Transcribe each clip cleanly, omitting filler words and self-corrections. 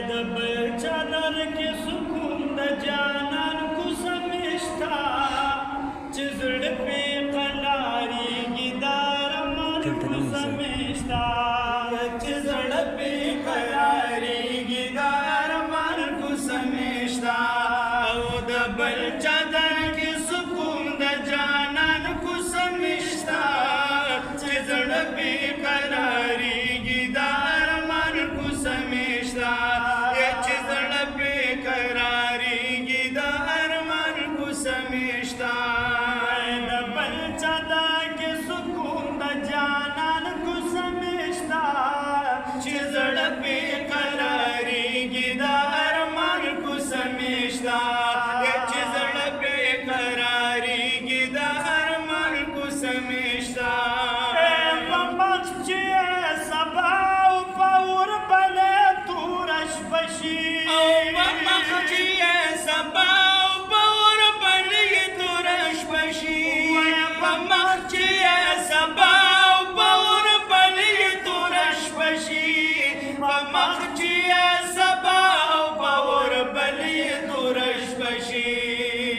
د بل چادر کې سکون د جانان کوڅه مې شته چې زړه پې قلاریږي دا رمان کوڅه مې شته چې زړه پې قلاریږي دا رمان کوڅه مې شته او د بل چادر کې سکون د جانان کوڅه مې شته چې زړه پې قلاریږي دا رمان کوڅه مې شته چې زړه پې قلاریږي دا ارمان کوڅه مې شته د بل چادا کې سکون د جانان کوڅه مې شته چې زړه پې قلاریږي دا ارمان کوڅه مې شته چې زړه پې قلاریږي دا ارمان کوڅه مې شته په مخ چې سبا او په ور بلې توره شپه شي او په مخ چې سبا او په ور بلې توره شپه شي په مخ چې سبا او په ور بلې توره شپه شي په مخ چې سبا او په ور بلې توره شپه شي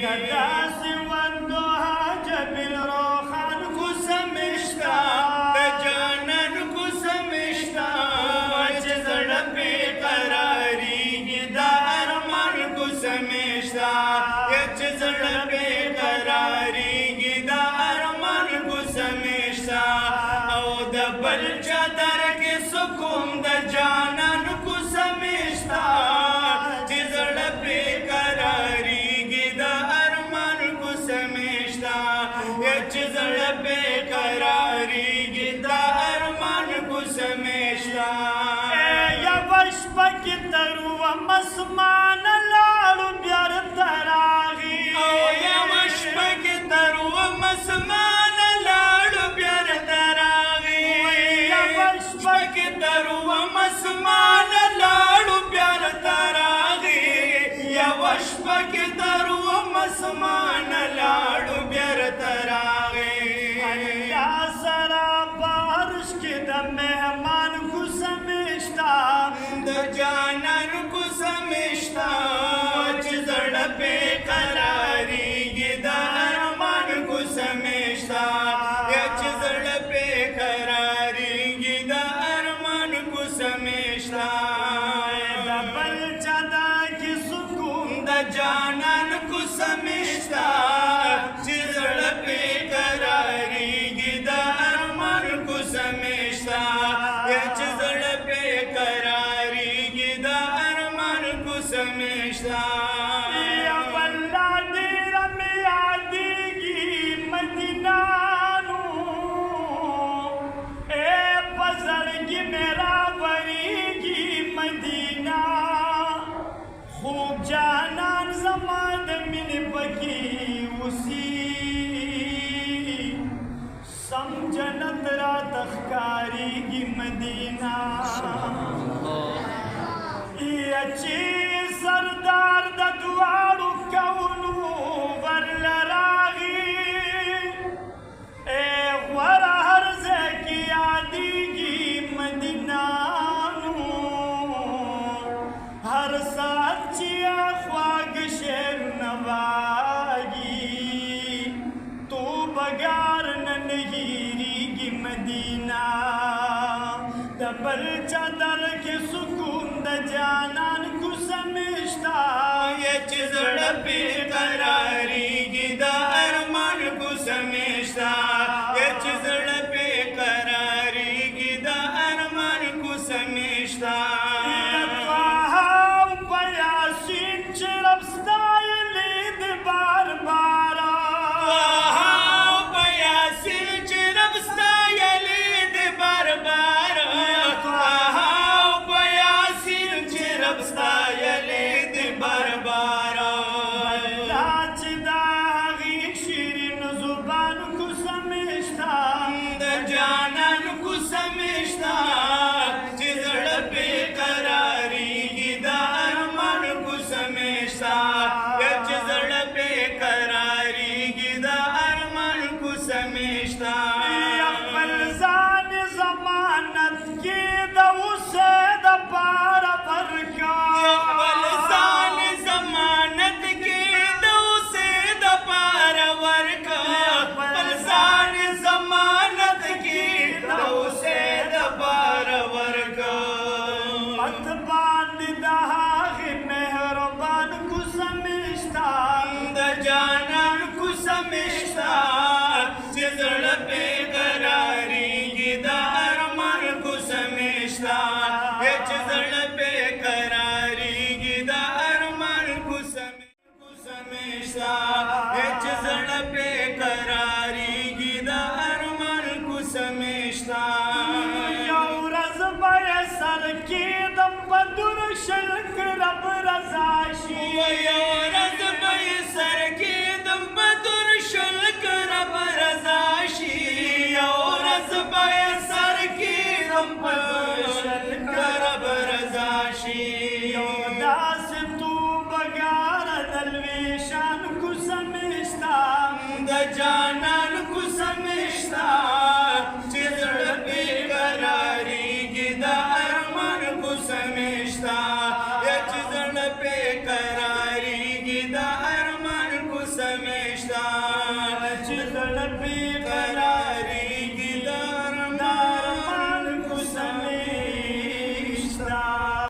د داسې وندو حاجب الروحان کوڅه مې شته د جانان کوڅه مې شته چې زړه پې قلاریږي دا ارمان کوڅه مې شته چې زړه پې قلاریږي دا ارمان کوڅه مې شته او د بل چادر کې سکون د جانان کوڅه مې شته چې زړه پې قلاریږي دا ارمان کوڅه مې شته چې زړه پې قلاریږي دا ارمان کوڅه مې شته یوه شپه کې تر ومه اسمانه لاړو بیرته راغی او یوه شپه کې تر ومه اسمانه لاړو بیرته راغی یوه شپه کې تر ومه اسمانه لاړو بیرته راغی یوه شپه کې تر ومه اسمانه لاړو بیرته راغی الله سره په عرش کې د مهمان کوڅه مې شته د جانان کوڅه مې شته چې زړه پې قلاریږي دا ارمان کوڅه مې شته چې زړه پې قلاریږي دا ارمان کوڅه مې شته د بل چادا کې سکون د جانان کوڅه مې شته چې زړه پې قلاریږي دا ارمان کوڅه مې شته چې زړه پې قلاریږي دا ارمان کوڅه مې شته یا الله ډېره مې یادېږي مدینه نو په زړګي مې راوریږي مدینه خوب جانان زما د مینې پکې اوسي سم جنت راته ښکارېږي مدینه چې سردار د دواړو کونو ورله راغي غوره هر ځای کې یادېږي مدینه نو هر ساعت چې خواږه شعرونه وایي توبهګار نن هېرېږي مدینه د بل چادر کې سکون د جانان کوڅه مې شته چې زړه پې قلاریږي دا ارمان کوڅه مې شته چې زړه پې قلاریږي دا ارمان کوڅه مې شته په یاسین چې رب ستایلې د بار باره په یاسین چې رب ستایلې د بار باره په یاسین چې رب ستایلې د بار باره الله چې د دا